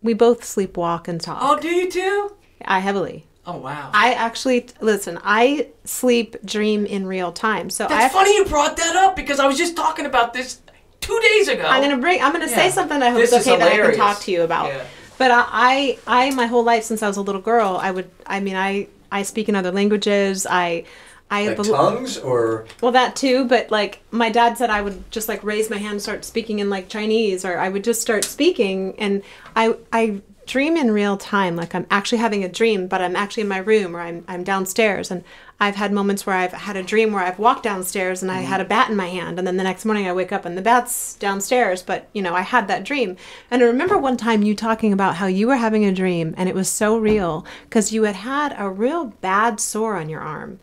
we both sleepwalk and talk. Oh, do you too? I heavily. Oh, wow. I actually, listen, I sleep dream in real time. So That's funny you brought that up because I was just talking about this 2 days ago. I'm gonna say something I hope is okay that I can talk to you about. Yeah. But I my whole life since I was a little girl, I speak in other languages. Like tongues or? Well, that too, but like my dad said I would just like raise my hand and start speaking in like Chinese, or I would just start speaking, and I dream in real time, like I'm actually having a dream, but I'm actually in my room or I'm downstairs. And I've had moments where I've had a dream where I've walked downstairs and I had a bat in my hand, and then the next morning I wake up and the bat's downstairs, but you know, I had that dream. And I remember one time you talking about how you were having a dream and it was so real because you had a real bad sore on your arm.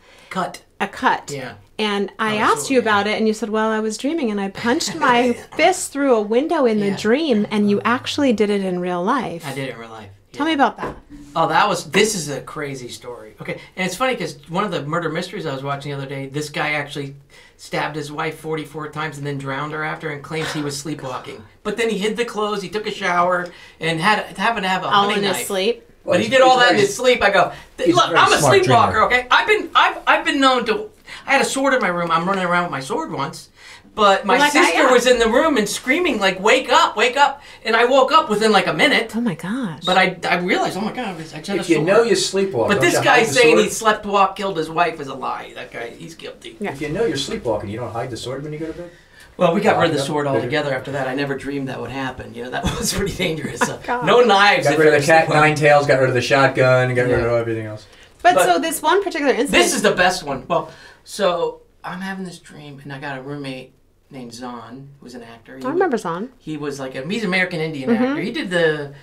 A cut. Yeah. And I asked you about it, and you said, well, I was dreaming, and I punched my fist through a window in the dream, and you actually did it in real life. I did it in real life. Yeah. Tell me about that. Oh, this is a crazy story. Okay, and it's funny because one of the murder mysteries I was watching the other day, this guy actually stabbed his wife 44 times and then drowned her after and claims he was sleepwalking. But then he hid the clothes, he took a shower, and happened to have a hunting knife. All in his sleep? But he did all that in his sleep. I go, look, I'm a sleepwalker, okay? I've been known to... I had a sword in my room. I'm running around with my sword once. But my sister was in the room and screaming, like, wake up, wake up. And I woke up within, like, a minute. Oh, my gosh. But I realized, oh, my God, I just had a sword. If you know you sleepwalk, but this guy saying he slept, killed his wife is a lie. That guy, he's guilty. Yeah. If you know you're sleepwalking, you don't hide the sword when you go to bed? Well, we got rid of the sword altogether after that. I never dreamed that would happen. You know, that was pretty dangerous. No knives. Got rid of the cat nine tails, got rid of the shotgun, got rid of everything else. But so this one particular incident... This is the best one. Well, so I'm having this dream, and I got a roommate named Zahn, who's an actor. I remember Zahn. He was like he's an American Indian actor. He did and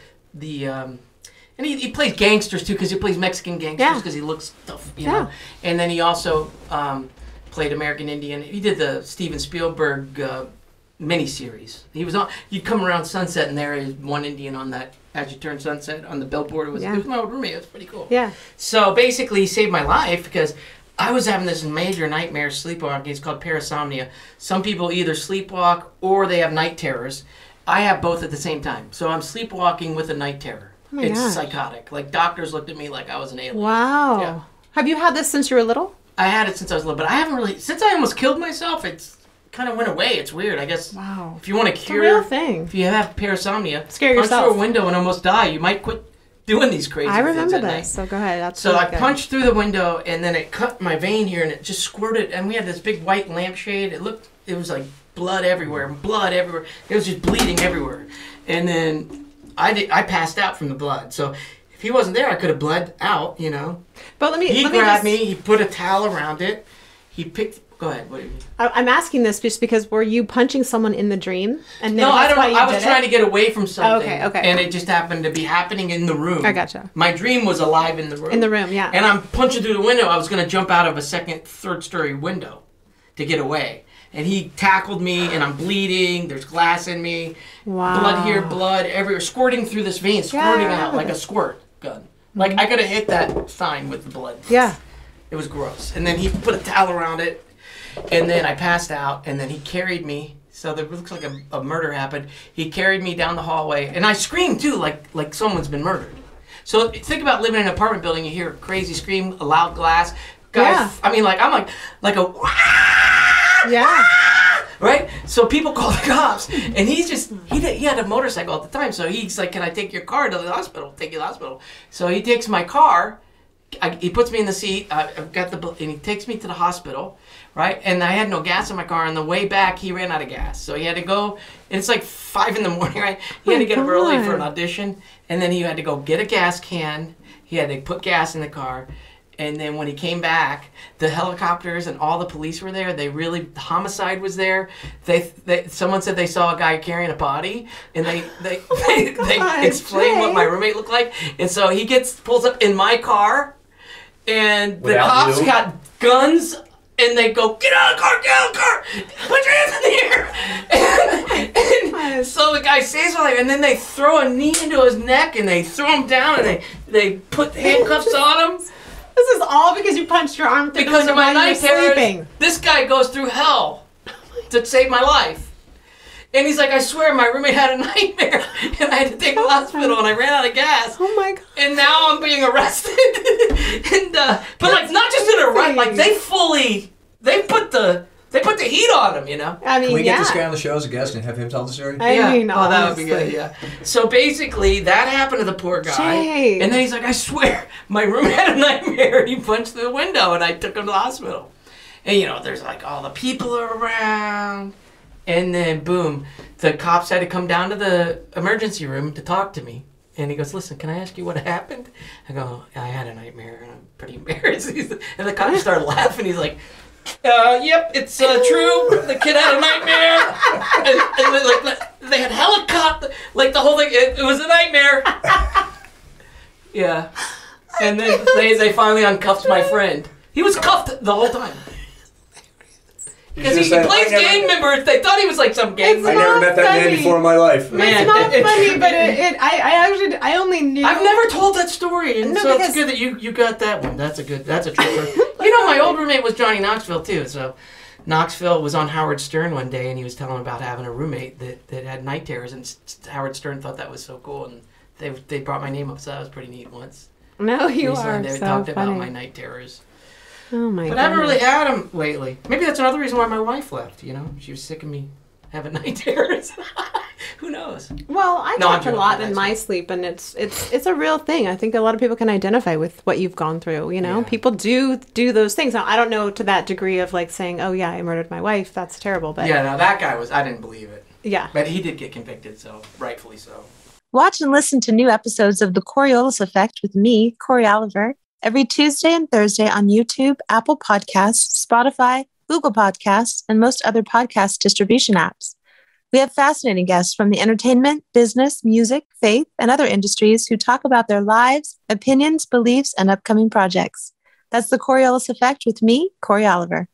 he plays gangsters too, because he plays Mexican gangsters because he looks tough, you know. And then he also played American Indian. He did the Steven Spielberg miniseries. He was on. You'd come around sunset, and there is one Indian on that. As you turn sunset on the billboard, it was my old roommate. It was pretty cool. Yeah. So basically, he saved my life because I was having this major nightmare sleepwalking. It's called parasomnia. Some people either sleepwalk or they have night terrors. I have both at the same time. So I'm sleepwalking with a night terror. Oh my gosh. Psychotic. Like doctors looked at me like I was an alien. Wow. Yeah. Have you had this since you were little? I had it since I was little, but I haven't really, since I almost killed myself, it's kind of went away. It's weird, I guess. Wow. If you want to cure, it's a real thing. If you have parasomnia, scare yourself. Punch through a window and almost die. You might quit doing these crazy things. I remember at this, night. so go ahead. So I punched through the window, and then it cut my vein here, and it just squirted. And we had this big white lampshade. It was like blood everywhere. It was just bleeding everywhere. And then I passed out from the blood. So if he wasn't there, I could have bled out, you know. But he grabbed me. He put a towel around it. He picked. Go ahead. What do you mean? I'm asking this just because were you punching someone in the dream? And no, I don't know. I was trying to get away from something. Okay. And it just happened to be happening in the room. I gotcha. My dream was alive in the room. In the room, yeah. And I'm punching through the window. I was going to jump out of a third story window to get away. And he tackled me, and I'm bleeding. There's glass in me. Wow. Blood here, blood everywhere, squirting through this vein, squirting out like a squirt gun. Like I could have hit that sign with the blood. Yeah. It was gross. And then he put a towel around it. And then I passed out, and then he carried me. So there looks like a murder happened. He carried me down the hallway, and I screamed too, like someone's been murdered. So think about living in an apartment building. You hear a crazy scream, a loud glass. Guys, I mean, I'm like a right. So people call the cops, and he had a motorcycle at the time. So he's like, "Can I take your car to the hospital? Take you to the hospital." So he takes my car. He puts me in the seat. I've got and he takes me to the hospital, right? And I had no gas in my car. On the way back, he ran out of gas, so he had to go. And it's like 5 in the morning, right? He had to get up early for an audition, and then he had to go get a gas can. He had to put gas in the car, and then when he came back, the helicopters and all the police were there. The homicide was there. Someone said they saw a guy carrying a body, and they explained what my roommate looked like. And so he pulls up in my car. And the cops got guns, and they go, "Get out of the car! Get out of the car! Put your hands in the air!" And so the guy saves my life, and then they throw a knee into his neck, and they throw him down, and they put handcuffs on him. This is all because you punched your arm through because of my night terrors. Sleeping. This guy goes through hell to save my life. And he's like, I swear my roommate had a nightmare and I had to take him to the hospital and I ran out of gas. Oh my God. And now I'm being arrested. And but like not just an arrest, like they put the heat on him, you know? I mean, Can we yeah. get this guy on the show as a guest and have him tell the story? I mean, oh, that would be good, honestly. yeah. So basically, that happened to the poor guy. Jay. And then he's like, I swear, my roommate had a nightmare. And he punched through the window, and I took him to the hospital. And, you know, there's like all the people are around. And then, boom, the cops had to come down to the emergency room to talk to me. And he goes, listen, can I ask you what happened? I go, I had a nightmare, and I'm pretty embarrassed. And the cop started laughing. He's like, yep, it's true. The kid had a nightmare. And then, like, they had helicopter, like the whole thing. It was a nightmare. Yeah. And then they finally uncuffed my friend. He was cuffed the whole time. Because he plays gang members. They thought he was like some gang It's I member. never met that man funny. before in my life. Man, It's not it's funny, true. but I only knew. I've never told that story, and No, so because- it's good that you got that one. That's a true story. You know, my old roommate was Johnny Knoxville too. So Knoxville was on Howard Stern one day, and he was telling about having a roommate that had night terrors, and Howard Stern thought that was so cool, and they brought my name up, so that was pretty neat once. No, you Recently, are they so talked funny. about my night terrors. Oh my But God. I haven't really had them lately. Maybe that's another reason why my wife left, you know? She was sick of me having night terrors. Who knows? Well, I No, I'm talk a joking, lot in that's my it. sleep, and it's a real thing. I think a lot of people can identify with what you've gone through. You know, Yeah. people do those things. Now, I don't know to that degree of like saying, "Oh yeah, I murdered my wife." That's terrible. But Yeah, no, that guy I didn't believe it. yeah. But he did get convicted, so rightfully so. Watch and listen to new episodes of The Coriolis Effect with me, Cory Oliver, every Tuesday and Thursday on YouTube, Apple Podcasts, Spotify, Google Podcasts, and most other podcast distribution apps. We have fascinating guests from the entertainment, business, music, faith, and other industries who talk about their lives, opinions, beliefs, and upcoming projects. That's The Coriolis Effect with me, Cory Oliver.